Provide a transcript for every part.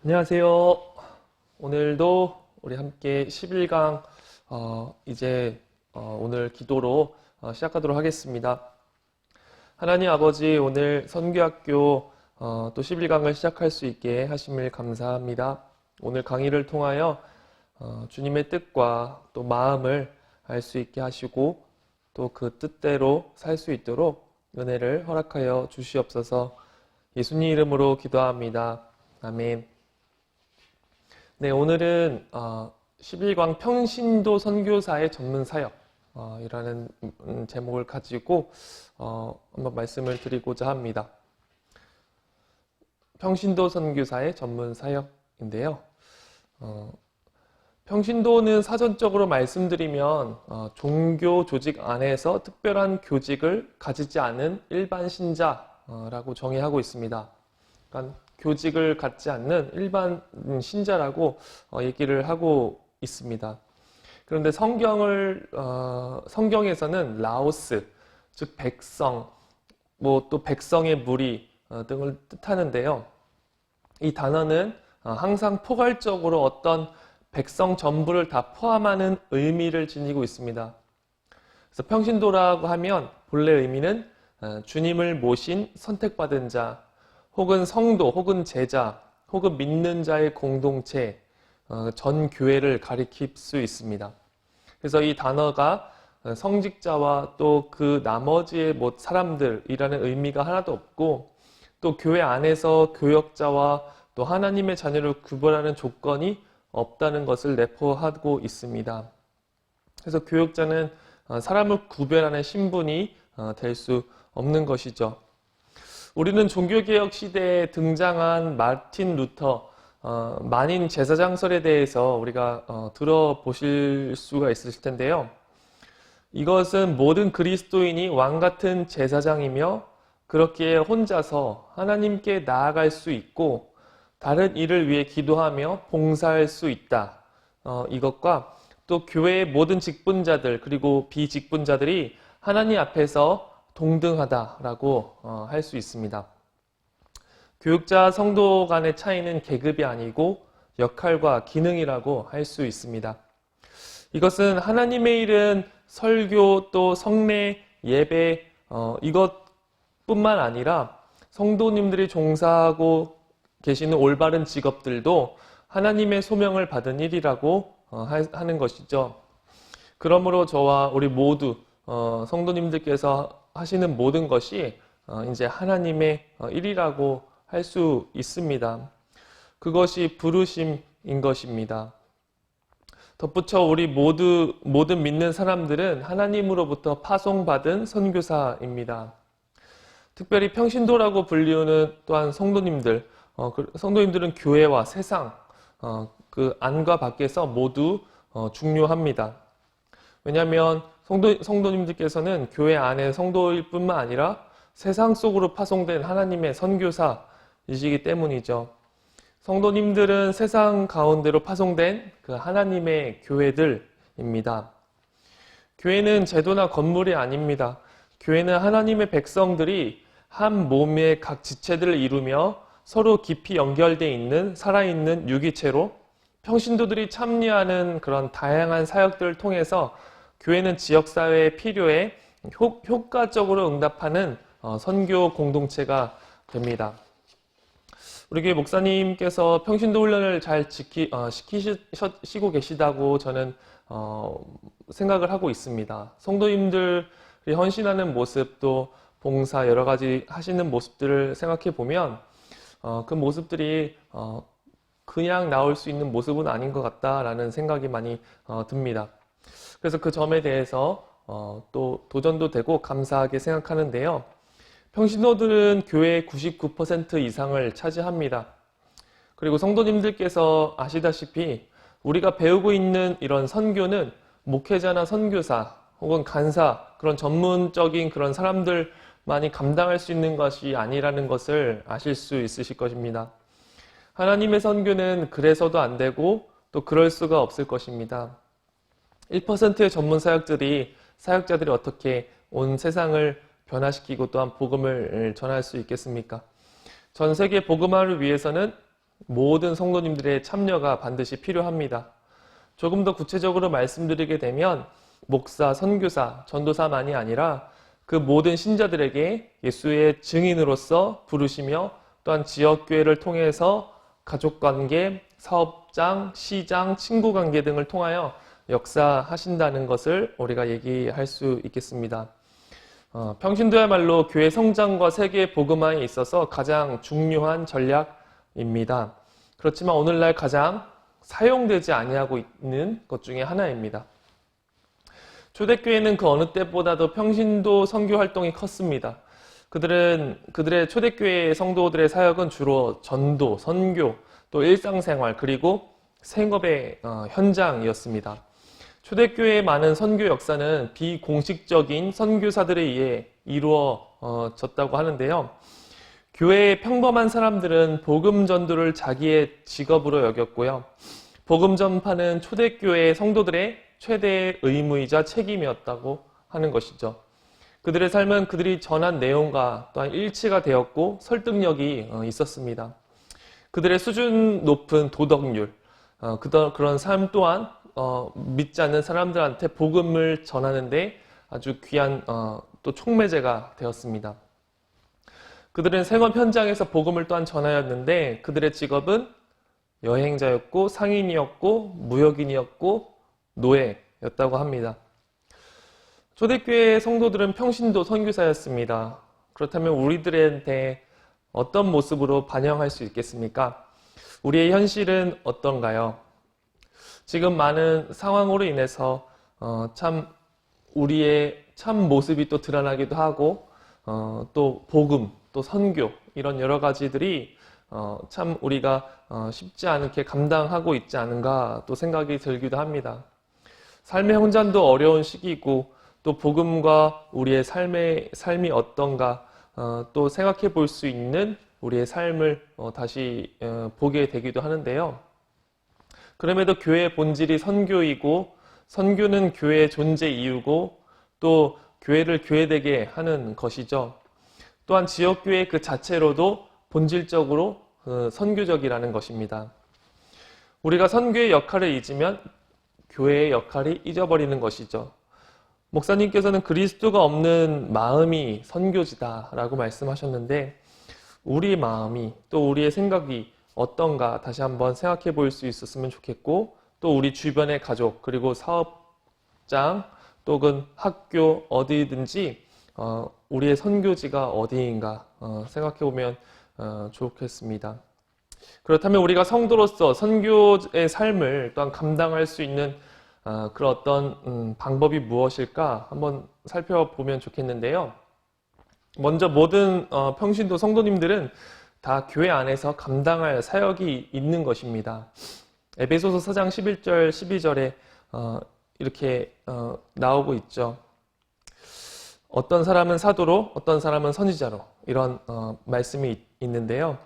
안녕하세요. 오늘도 우리 함께 11강 오늘 기도로 시작하도록 하겠습니다. 하나님 아버지, 오늘 선교학교 또 11강을 시작할 수 있게 하심을 감사합니다. 오늘 강의를 통하여 주님의 뜻과 또 마음을 알 수 있게 하시고 또 그 뜻대로 살 수 있도록 은혜를 허락하여 주시옵소서. 예수님 이름으로 기도합니다. 아멘. 네, 오늘은 11강 평신도 선교사의 전문 사역 이라는 제목을 가지고 한번 말씀을 드리고자 합니다. 평신도 선교사의 전문 사역인데요. 평신도는 사전적으로 말씀드리면 종교 조직 안에서 특별한 교직을 가지지 않은 일반 신자라고 정의하고 있습니다. 그러니까 교직을 갖지 않는 일반 신자라고 얘기를 하고 있습니다. 그런데 성경에서는 라오스, 즉 백성, 또 백성의 무리 등을 뜻하는데요. 이 단어는 항상 포괄적으로 어떤 백성 전부를 다 포함하는 의미를 지니고 있습니다. 그래서 평신도라고 하면 본래 의미는 주님을 모신 선택받은 자, 혹은 성도, 혹은 제자, 혹은 믿는 자의 공동체, 전 교회를 가리킬 수 있습니다. 그래서 이 단어가 성직자와 또 그 나머지의 사람들이라는 의미가 하나도 없고, 또 교회 안에서 교역자와 또 하나님의 자녀를 구별하는 조건이 없다는 것을 내포하고 있습니다. 그래서 교역자는 사람을 구별하는 신분이 될 수 없는 것이죠. 우리는 종교개혁 시대에 등장한 마틴 루터 만인 제사장설에 대해서 우리가 들어보실 수가 있으실 텐데요. 이것은 모든 그리스도인이 왕같은 제사장이며 그렇기에 혼자서 하나님께 나아갈 수 있고 다른 일을 위해 기도하며 봉사할 수 있다. 이것과 또 교회의 모든 직분자들 그리고 비직분자들이 하나님 앞에서 동등하다라고 할 수 있습니다. 교육자 성도 간의 차이는 계급이 아니고 역할과 기능이라고 할 수 있습니다. 이것은 하나님의 일은 설교 또 성례, 예배 이것뿐만 아니라 성도님들이 종사하고 계시는 올바른 직업들도 하나님의 소명을 받은 일이라고 하는 것이죠. 그러므로 저와 우리 모두 성도님들께서 하시는 모든 것이 이제 하나님의 일이라고 할 수 있습니다. 그것이 부르심인 것입니다. 덧붙여 우리 모든 믿는 사람들은 하나님으로부터 파송받은 선교사입니다. 특별히 평신도라고 불리우는 또한 성도님들은 교회와 세상, 그 안과 밖에서 모두 중요합니다. 왜냐하면 성도님들께서는 교회 안의 성도일 뿐만 아니라 세상 속으로 파송된 하나님의 선교사이시기 때문이죠. 성도님들은 세상 가운데로 파송된 그 하나님의 교회들입니다. 교회는 제도나 건물이 아닙니다. 교회는 하나님의 백성들이 한 몸의 각 지체들을 이루며 서로 깊이 연결되어 있는 살아있는 유기체로 평신도들이 참여하는 그런 다양한 사역들을 통해서 교회는 지역사회의 필요에 효과적으로 응답하는 선교 공동체가 됩니다. 우리 교회 목사님께서 평신도 훈련을 잘 시키시고 계시다고 저는 생각을 하고 있습니다. 성도님들이 헌신하는 모습 또 봉사 여러 가지 하시는 모습들을 생각해 보면 그 모습들이 그냥 나올 수 있는 모습은 아닌 것 같다라는 생각이 많이 듭니다. 그래서 그 점에 대해서 또 도전도 되고 감사하게 생각하는데요. 평신도들은 교회의 99% 이상을 차지합니다. 그리고 성도님들께서 아시다시피 우리가 배우고 있는 이런 선교는 목회자나 선교사 혹은 간사 그런 전문적인 그런 사람들만이 감당할 수 있는 것이 아니라는 것을 아실 수 있으실 것입니다. 하나님의 선교는 그래서도 안 되고 또 그럴 수가 없을 것입니다. 1%의 전문 사역자들이 어떻게 온 세상을 변화시키고 또한 복음을 전할 수 있겠습니까? 전 세계 복음화를 위해서는 모든 성도님들의 참여가 반드시 필요합니다. 조금 더 구체적으로 말씀드리게 되면 목사, 선교사, 전도사만이 아니라 그 모든 신자들에게 예수의 증인으로서 부르시며 또한 지역교회를 통해서 가족관계, 사업장, 시장, 친구관계 등을 통하여 역사하신다는 것을 우리가 얘기할 수 있겠습니다. 평신도야말로 교회 성장과 세계 복음화에 있어서 가장 중요한 전략입니다. 그렇지만 오늘날 가장 사용되지 아니하고 있는 것 중에 하나입니다. 초대교회는 그 어느 때보다도 평신도 선교 활동이 컸습니다. 그들의 초대교회 성도들의 사역은 주로 전도, 선교, 또 일상생활, 그리고 생업의 현장이었습니다. 초대교회의 많은 선교 역사는 비공식적인 선교사들에 의해 이루어졌다고 하는데요. 교회의 평범한 사람들은 복음 전도를 자기의 직업으로 여겼고요. 복음 전파는 초대교회 성도들의 최대의 의무이자 책임이었다고 하는 것이죠. 그들의 삶은 그들이 전한 내용과 또한 일치가 되었고 설득력이 있었습니다. 그들의 수준 높은 도덕률, 그런 삶 또한 믿지 않는 사람들한테 복음을 전하는데 아주 귀한 또 촉매제가 되었습니다. 그들은 생업 현장에서 복음을 또한 전하였는데 그들의 직업은 여행자였고 상인이었고 무역인이었고 노예였다고 합니다. 초대교회 성도들은 평신도 선교사였습니다. 그렇다면 우리들한테 어떤 모습으로 반영할 수 있겠습니까? 우리의 현실은 어떤가요? 지금 많은 상황으로 인해서 우리의 참 모습이 또 드러나기도 하고 또 복음, 또 선교 이런 여러 가지들이 참 우리가 쉽지 않게 감당하고 있지 않은가 또 생각이 들기도 합니다. 삶의 형편도 어려운 시기이고 또 복음과 우리의 삶이 어떤가 또 생각해 볼 수 있는 우리의 삶을 다시 보게 되기도 하는데요. 그럼에도 교회의 본질이 선교이고 선교는 교회의 존재 이유고 또 교회를 교회되게 하는 것이죠. 또한 지역교회 그 자체로도 본질적으로 선교적이라는 것입니다. 우리가 선교의 역할을 잊으면 교회의 역할이 잊어버리는 것이죠. 목사님께서는 그리스도가 없는 마음이 선교지다라고 말씀하셨는데 우리 마음이 또 우리의 생각이 어떤가 다시 한번 생각해 볼 수 있었으면 좋겠고 또 우리 주변의 가족 그리고 사업장 또는 학교 어디든지 우리의 선교지가 어디인가 생각해 보면 좋겠습니다. 그렇다면 우리가 성도로서 선교의 삶을 또한 감당할 수 있는 그런 어떤 방법이 무엇일까 한번 살펴보면 좋겠는데요. 먼저 모든 평신도 성도님들은 다 교회 안에서 감당할 사역이 있는 것입니다. 에베소서 4장 11절 12절에 이렇게 나오고 있죠. 어떤 사람은 사도로 어떤 사람은 선지자로 이런 말씀이 있는데요.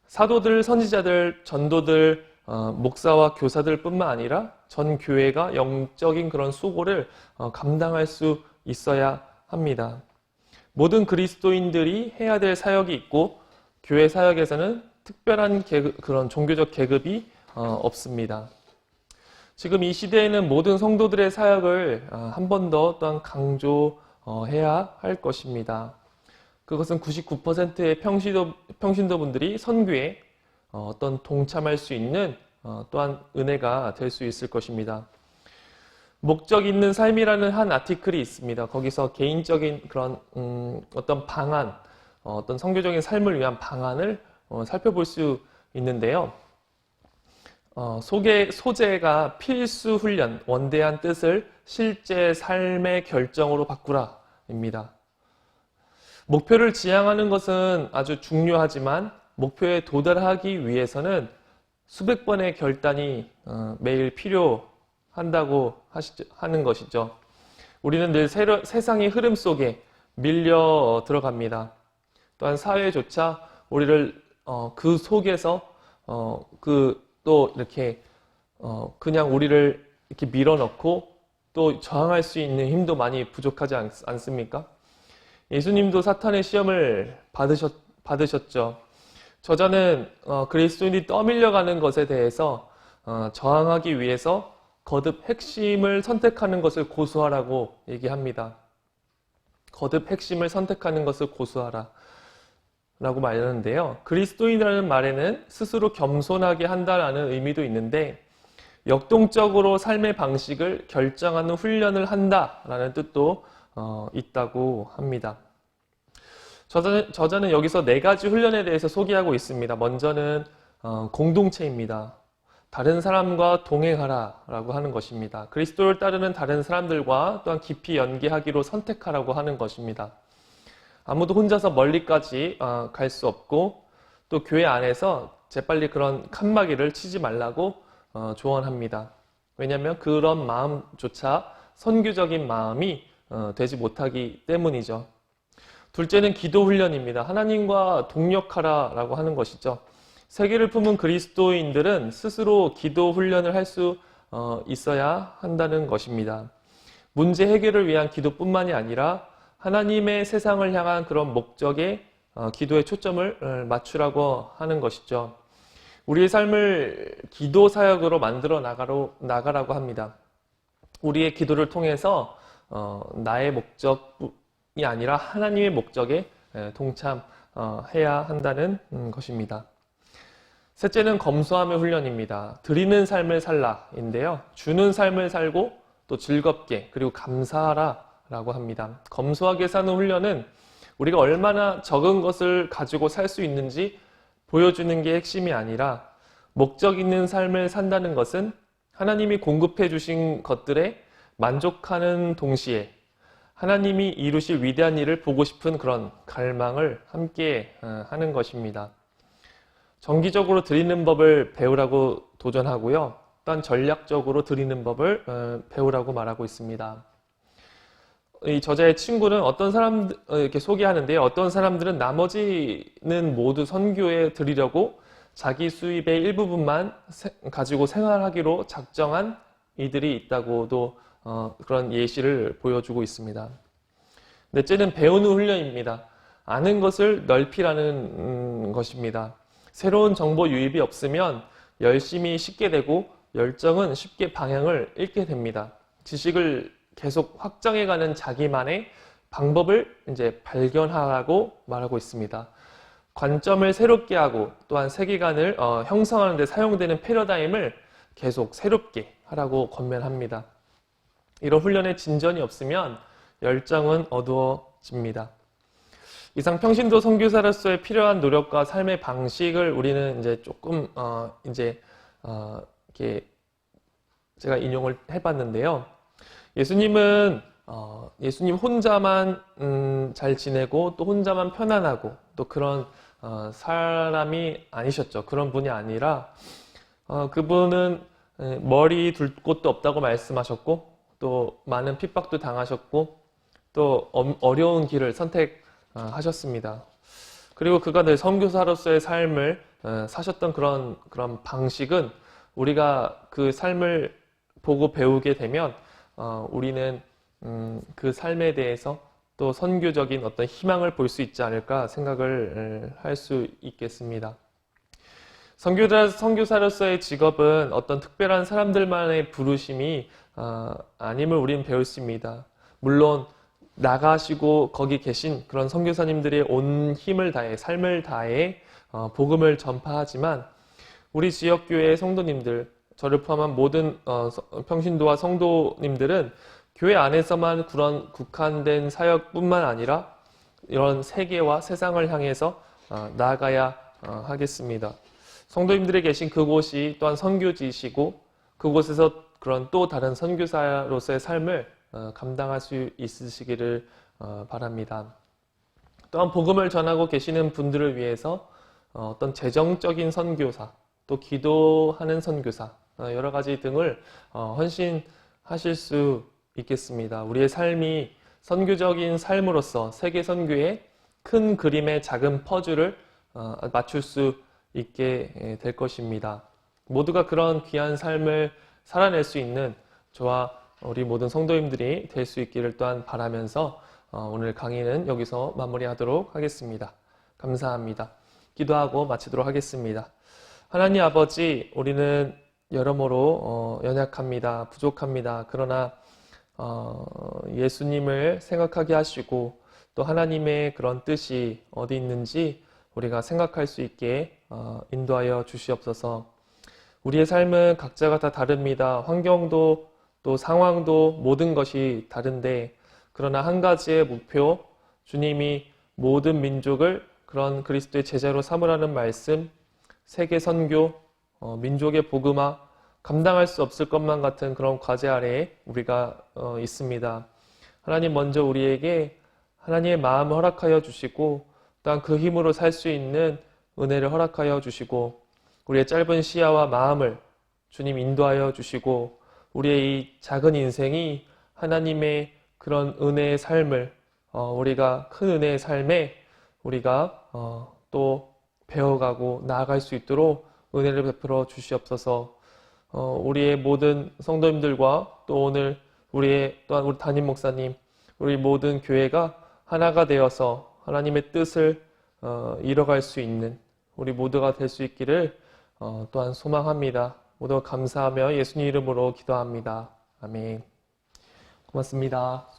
사도들, 선지자들, 전도들, 목사와 교사들 뿐만 아니라 전 교회가 영적인 그런 수고를 감당할 수 있어야 합니다. 모든 그리스도인들이 해야 될 사역이 있고 교회 사역에서는 특별한 그런 종교적 계급이 없습니다. 지금 이 시대에는 모든 성도들의 사역을 한 번 더 또한 강조해야 할 것입니다. 그것은 99%의 평신도분들이 선교에 어떤 동참할 수 있는 또한 은혜가 될 수 있을 것입니다. 목적 있는 삶이라는 한 아티클이 있습니다. 거기서 개인적인 그런 어떤 방안, 어떤 선교적인 삶을 위한 방안을 살펴볼 수 있는데요. 소재가 필수 훈련, 원대한 뜻을 실제 삶의 결정으로 바꾸라입니다. 목표를 지향하는 것은 아주 중요하지만 목표에 도달하기 위해서는 수백 번의 결단이 매일 필요한다고 하는 것이죠. 우리는 늘 세상의 흐름 속에 밀려 들어갑니다. 또한 사회조차 우리를 그 속에서 또 이렇게 그냥 우리를 이렇게 밀어넣고 또 저항할 수 있는 힘도 많이 부족하지 않습니까? 예수님도 사탄의 시험을 받으셨죠. 저자는 그리스도인이 떠밀려가는 것에 대해서 저항하기 위해서 거듭 핵심을 선택하는 것을 고수하라고 얘기합니다. 거듭 핵심을 선택하는 것을 고수하라 라고 말하는데요. 그리스도인이라는 말에는 스스로 겸손하게 한다라는 의미도 있는데 역동적으로 삶의 방식을 결정하는 훈련을 한다라는 뜻도 있다고 합니다. 저자는 여기서 네 가지 훈련에 대해서 소개하고 있습니다. 먼저는 공동체입니다. 다른 사람과 동행하라 라고 하는 것입니다. 그리스도를 따르는 다른 사람들과 또한 깊이 연계하기로 선택하라고 하는 것입니다. 아무도 혼자서 멀리까지 갈 수 없고 또 교회 안에서 재빨리 그런 칸막이를 치지 말라고 조언합니다. 왜냐하면 그런 마음조차 선교적인 마음이 되지 못하기 때문이죠. 둘째는 기도 훈련입니다. 하나님과 동력하라 라고 하는 것이죠. 세계를 품은 그리스도인들은 스스로 기도 훈련을 할 수 있어야 한다는 것입니다. 문제 해결을 위한 기도뿐만이 아니라 하나님의 세상을 향한 그런 목적에 기도의 초점을 맞추라고 하는 것이죠. 우리의 삶을 기도 사역으로 만들어 나가라고 합니다. 우리의 기도를 통해서 나의 목적이 아니라 하나님의 목적에 동참해야 한다는 것입니다. 셋째는 검소함의 훈련입니다. 드리는 삶을 살라인데요. 주는 삶을 살고 또 즐겁게 그리고 감사하라 라고 합니다. 검소하게 사는 훈련은 우리가 얼마나 적은 것을 가지고 살 수 있는지 보여주는 게 핵심이 아니라 목적 있는 삶을 산다는 것은 하나님이 공급해 주신 것들에 만족하는 동시에 하나님이 이루실 위대한 일을 보고 싶은 그런 갈망을 함께 하는 것입니다. 정기적으로 드리는 법을 배우라고 도전하고요. 또한 전략적으로 드리는 법을 배우라고 말하고 있습니다. 이 저자의 친구는 어떤 사람 이렇게 소개하는데요. 어떤 사람들은 나머지는 모두 선교에 드리려고 자기 수입의 일부분만 가지고 생활하기로 작정한 이들이 있다고도 그런 예시를 보여주고 있습니다. 넷째는 배우는 훈련입니다. 아는 것을 넓히라는 것입니다. 새로운 정보 유입이 없으면 열심히 쉽게 되고 열정은 쉽게 방향을 잃게 됩니다. 지식을 계속 확장해가는 자기만의 방법을 이제 발견하라고 말하고 있습니다. 관점을 새롭게 하고 또한 세계관을 형성하는 데 사용되는 패러다임을 계속 새롭게 하라고 권면합니다. 이런 훈련에 진전이 없으면 열정은 어두워집니다. 이상 평신도 선교사로서의 필요한 노력과 삶의 방식을 우리는 이제 조금 이렇게 제가 인용을 해봤는데요. 예수님 혼자만 잘 지내고 또 혼자만 편안하고 또 그런 사람이 아니셨죠. 그런 분이 아니라 그분은 머리 둘 곳도 없다고 말씀하셨고 또 많은 핍박도 당하셨고 또 어려운 길을 선택하셨습니다. 그리고 그가 늘 선교사로서의 삶을 사셨던 그런 방식은 우리가 그 삶을 보고 배우게 되면 우리는 그 삶에 대해서 또 선교적인 어떤 희망을 볼 수 있지 않을까 생각을 할 수 있겠습니다. 선교사로서의 직업은 어떤 특별한 사람들만의 부르심이 아님을 우리는 배울 수 있습니다. 물론 나가시고 거기 계신 그런 선교사님들의 온 힘을 다해 삶을 다해 복음을 전파하지만 우리 지역교회의 성도님들, 저를 포함한 모든 평신도와 성도님들은 교회 안에서만 그런 국한된 사역뿐만 아니라 이런 세계와 세상을 향해서 나아가야 하겠습니다. 성도님들이 계신 그곳이 또한 선교지이시고 그곳에서 그런 또 다른 선교사로서의 삶을 감당할 수 있으시기를 바랍니다. 또한 복음을 전하고 계시는 분들을 위해서 어떤 재정적인 선교사, 또 기도하는 선교사, 여러 가지 등을 헌신하실 수 있겠습니다. 우리의 삶이 선교적인 삶으로서 세계 선교의 큰 그림의 작은 퍼즐을 맞출 수 있게 될 것입니다. 모두가 그런 귀한 삶을 살아낼 수 있는 저와 우리 모든 성도님들이 될 수 있기를 또한 바라면서 오늘 강의는 여기서 마무리하도록 하겠습니다. 감사합니다. 기도하고 마치도록 하겠습니다. 하나님 아버지, 우리는 여러모로 연약합니다. 부족합니다. 그러나 예수님을 생각하게 하시고 또 하나님의 그런 뜻이 어디 있는지 우리가 생각할 수 있게 인도하여 주시옵소서. 우리의 삶은 각자가 다 다릅니다. 환경도 또 상황도 모든 것이 다른데, 그러나 한 가지의 목표, 주님이 모든 민족을 그런 그리스도의 제자로 삼으라는 말씀, 세계 선교, 민족의 복음화, 감당할 수 없을 것만 같은 그런 과제 아래에 우리가 있습니다. 하나님 먼저 우리에게 하나님의 마음을 허락하여 주시고 또한 그 힘으로 살 수 있는 은혜를 허락하여 주시고 우리의 짧은 시야와 마음을 주님 인도하여 주시고 우리의 이 작은 인생이 하나님의 그런 은혜의 삶을 우리가 큰 은혜의 삶에 우리가 또 배워가고 나아갈 수 있도록 은혜를 베풀어 주시옵소서. 우리의 모든 성도님들과 또 오늘 또한 우리 담임 목사님, 우리 모든 교회가 하나가 되어서 하나님의 뜻을 이뤄갈 수 있는 우리 모두가 될 수 있기를 또한 소망합니다. 모두가 감사하며 예수님 이름으로 기도합니다. 아멘. 고맙습니다.